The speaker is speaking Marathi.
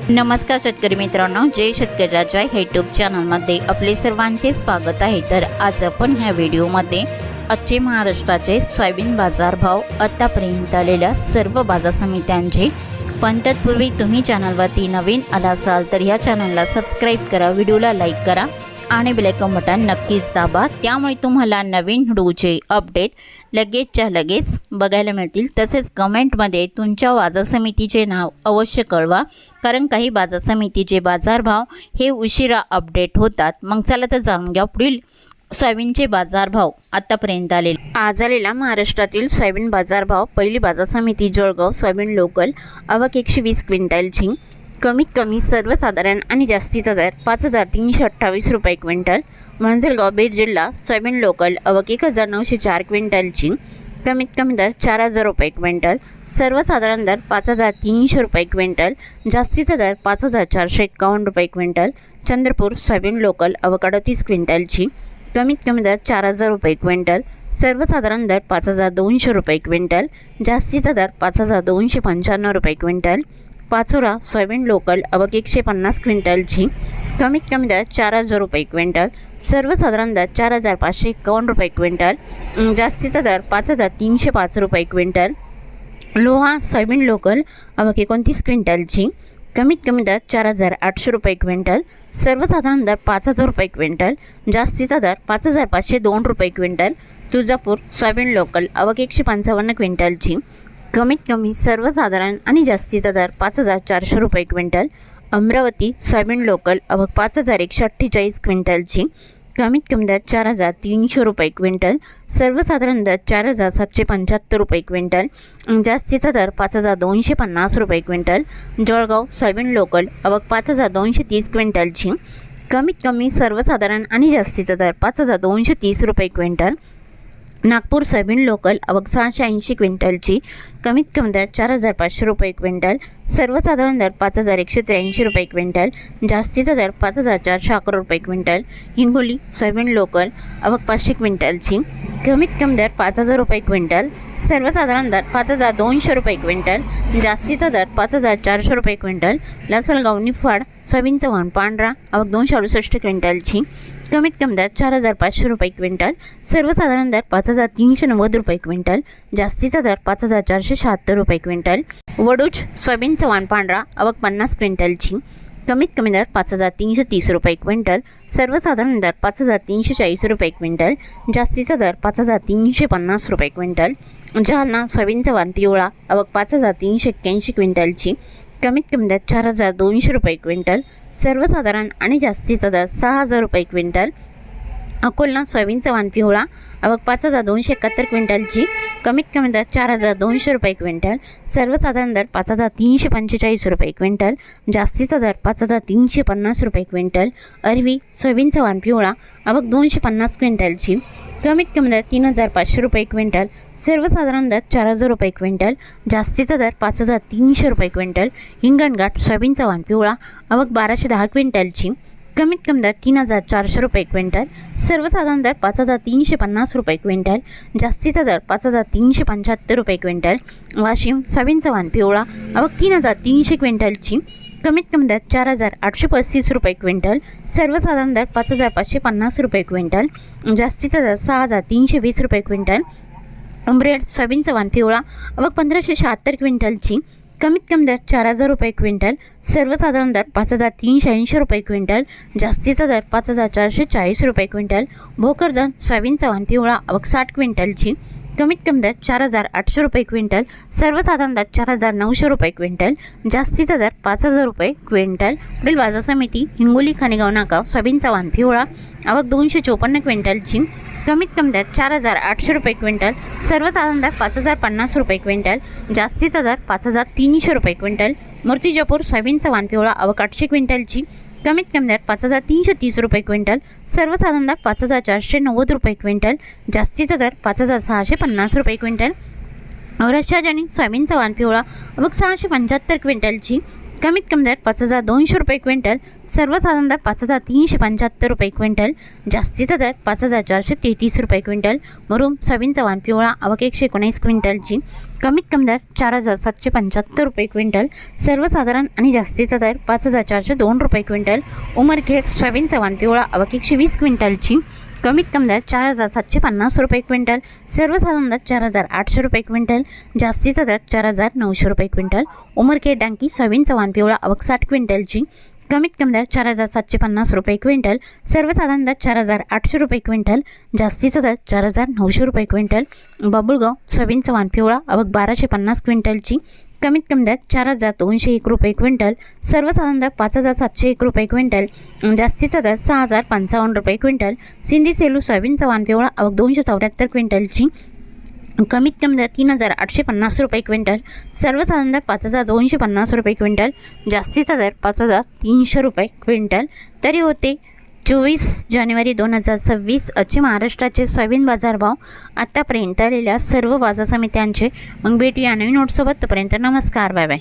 नमस्कार शेतकरी मित्रांनो, जय शेतकरी राजा यूट्यूब चॅनलमध्ये आपले सर्वांचे स्वागत आहे। तर आज आपण ह्या व्हिडिओमध्ये आजचे महाराष्ट्राचे सोयाबीन बाजारभाव, आतापर्यंत आलेल्या सर्व बाजार समित्यांचे, पण तत्पूर्वी तुम्ही चॅनलवरती नवीन आला असाल तर या चॅनलला सबस्क्राईब करा, व्हिडिओला लाईक करा आणि बेल आयकॉन बटन नक्कीच दाबा, त्यामुळे तुम्हाला नवीन व्हिडिओचे अपडेट लगेचच्या लगेच बघायला मिळतील। तसेच कमेंटमध्ये तुमच्या बाजार समितीचे नाव अवश्य कळवा, कारण काही बाजार समितीचे बाजारभाव हे उशिरा अपडेट होतात। मग चला तर जाणून घ्या पुढील सोयाबीनचे बाजारभाव आतापर्यंत आलेले। आज आलेला महाराष्ट्रातील सोयाबीन बाजारभाव। पहिली बाजार समिती जळगाव, सोयाबीन लोकल आवक 120 क्विंटलची। कमीत कमी सर्वसाधारण आणि जास्तीचा दर 5328 रुपये क्विंटल। मंजलगाव, बीड जिल्हा, सोयाबीन लोकल आवक 1904 क्विंटलची। कमीत कमी दर 4000 रुपये क्विंटल। सर्वसाधारण दर 5300 रुपये क्विंटल, जास्तीचा दर 5451 रुपये क्विंटल। चंद्रपूर, सोयाबीन लोकल आवक 38 क्विंटलची। कमीत कमी दर 4000 रुपये क्विंटल। सर्वसाधारण दर 5200 रुपये क्विंटल, जास्तीचा दर 5295 रुपये क्विंटल। पाचोरा, सोयाबीन लोकल आवक 150 क्विंटलची। कमीत कमी दर 4000 रुपये क्विंटल। सर्वसाधारण दर 4551 रुपये क्विंटल, जास्तीचा दर 5305 रुपये क्विंटल। लोहा, सोयाबीन लोकल आवक 29 क्विंटलची। कमीत कमी दर 4800 रुपये क्विंटल। सर्वसाधारण दर 5000 रुपये क्विंटल, जास्तीचा दर 5502 रुपये क्विंटल। तुळजापूर, सोयाबीन लोकल आवक 155 क्विंटलची। कमीत कमी सर्वसाधारण आणि जास्तीचा दर 5400 रुपये क्विंटल। अमरावती, सोयाबीन लोकल आवक 5148 क्विंटलची। कमीत कमी दर 4300 रुपये क्विंटल। सर्वसाधारण दर 4775 रुपये क्विंटल, जास्तीचा दर 5250 रुपये क्विंटल। जळगाव, सोयाबीन लोकल आवक 5230 क्विंटलची। कमीत कमी सर्वसाधारण आणि जास्तीचा दर 5230 रुपये क्विंटल। नागपूर, सोयाबीन लोकल आवक 680 क्विंटलची। कमीत कमी दर 4500 रुपये क्विंटल। सर्वसाधारण दर 5183 रुपये क्विंटल, जास्तीचा दर 5411 रुपये क्विंटल। हिंगोली, सोयाबीन लोकल आवक 500 क्विंटलची। कमीत कमी दर 5000 रुपये क्विंटल। सर्वसाधारण दर 5200 रुपये क्विंटल, जास्तीचा दर 5400 रुपये क्विंटल। लासलगाव, निफाड, सोयाबीन चव्हाण पांढरा आवक 268 क्विंटलची। कमीत कमी दर 4500 रुपये क्विंटल। सर्वसाधारण दर 5390 रुपये क्विंटल, जास्तीचा दर 5476 रुपये क्विंटल। वडूज, सोयाबीन चव्हाण पांढरा आवक 50 क्विंटलची। कमीत कमी दर 5330 रुपये क्विंटल। सर्वसाधारण दर 5340 रुपये क्विंटल, जास्तीचा दर 5350 रुपये क्विंटल। जालना, सोयाबीन चव्हाण पिवळा आवक 5381 क्विंटलची। कमीत कमी दर 4200 रुपये क्विंटल। सर्वसाधारण आणि जास्तीचा दर 6000 रुपये क्विंटल। अकोला, सोयाबीन चव्हाण पिवळा आवक 5271 क्विंटलची। कमीत कमी दर 4200 रुपये क्विंटल। सर्वसाधारण दर 5345 रुपये क्विंटल, जास्तीचा दर 5350 रुपये क्विंटल। अरवी, सोयाबीन चव्हाण पिवळा आवक 250 क्विंटलची। कमीत कमी दर 3500 रुपये क्विंटल। सर्वसाधारण दर 4000 रुपये क्विंटल, जास्तीचा दर 5300 रुपये क्विंटल। हिंगणघाट, सोयाबीन चव्हाण पिवळा आवक 1210 क्विंटलची। कमीत कमी दर 3400 रुपये क्विंटल। सर्वसाधारण दर 5350 रुपये क्विंटल, जास्तीचा दर 5375 रुपये क्विंटल। वाशिम, सोयाबीन चव्हाण पिवळा आवक 3300 क्विंटलची। कमीत कमी दर 4835 रुपये क्विंटल। सर्वसाधारण दर 5550 रुपये क्विंटल, जास्तीचा दर 6320 रुपये क्विंटल। उमरेड, सोयाबीन चव्हाण पिवळा आवक 1576 क्विंटलची। कमीत कमी दर 4000 रुपये क्विंटल। सर्वसाधारण दर 5380 रुपये क्विंटल, जास्तीचा दर 5440 रुपये क्विंटल। भोकरदन, सोयाबीन चव्हाण पिवळा आवक 60 क्विंटलची। कमीत कमी दर 4800 रुपये क्विंटल। सर्वसाधारण दर 4900 रुपये क्विंटल, जास्तीचा दर 5000 रुपये क्विंटल। पुढील बाजार समिती हिंगोली, खानेगाव नाका, सोयाबीन चव्हाण पिवळा आवक 254 क्विंटलची। कमीत कमी दर 4800 रुपये क्विंटल। सर्वसाधारण दर 5050 रुपये क्विंटल, जास्तीचा दर 5300 रुपये क्विंटल। मूर्तिजापूर, सोयाबीन चव्हाण पिवळा आवक 800 क्विंटलची। कमीत कमी दर 5330 रुपये क्विंटल। सर्वसाधारण दर 5490 रुपये क्विंटल, जास्तीचा दर 5650 रुपये क्विंटल। औरत शहाजनी, सोयाबीन चव्हाण पिवळा आवक 675 क्विंटलची। कमीत कमी दर 5,200 रुपये क्विंटल, सर्वसाधारण दर 5,375 रुपये क्विंटल, जास्तीचा दर 5,433 रुपये क्विंटल. मुरुम सोयाबीनचा वाण पिवळा आवक 119 क्विंटलची, कमीत कमी दर 4,775 रुपये क्विंटल, सर्वसाधारण आणि जास्तीचा दर 5,402 रुपये क्विंटल. उमरखेड सोयाबीनचा वाण पिवळा आवक 120 क्विंटलची, कमीत कमी दर 4,750 रुपये क्विंटल, सर्वसाधारण दर 4,800 रुपये क्विंटल, जास्तीचा दर 4,900 रुपये क्विंटल. उमरखेड डांकी सोयाबीनचा वाण पिवळा आवक 60 क्विंटलची, कमीत कमी दर 4,750 रुपये क्विंटल, सर्वसाधारण दर 4,800 रुपये क्विंटल, जास्तीचा दर 4,900 रुपये क्विंटल. बाबुळगाव सोयाबीनचा वाण पिवळा आवक 1,250 क्विंटलची, कमीत कमी दर 4,201 रुपये क्विंटल, सर्वसाधारण दर 5,701 रुपये क्विंटल, जास्तीचा दर 6,055 रुपये क्विंटल. सिंधी सेलू सोयाबीनचा वाण पिवळा आवक 274 क्विंटलची, कमीत कमी दर 3,850 रुपये क्विंटल, सर्वसाधारण दर 5,250 रुपये क्विंटल, जास्तीचा दर 5,300 रुपये क्विंटल. तरी होते 24 जानेवारी 2026 आजचे महाराष्ट्राचे सोयाबीन बाजारभाव. आत्तापर्यंत आलेल्या सर्व बाजार समित्यांचे. मग भेटूया नवीन नोटसोबत. तोपर्यंत नमस्कार, बाय बाय.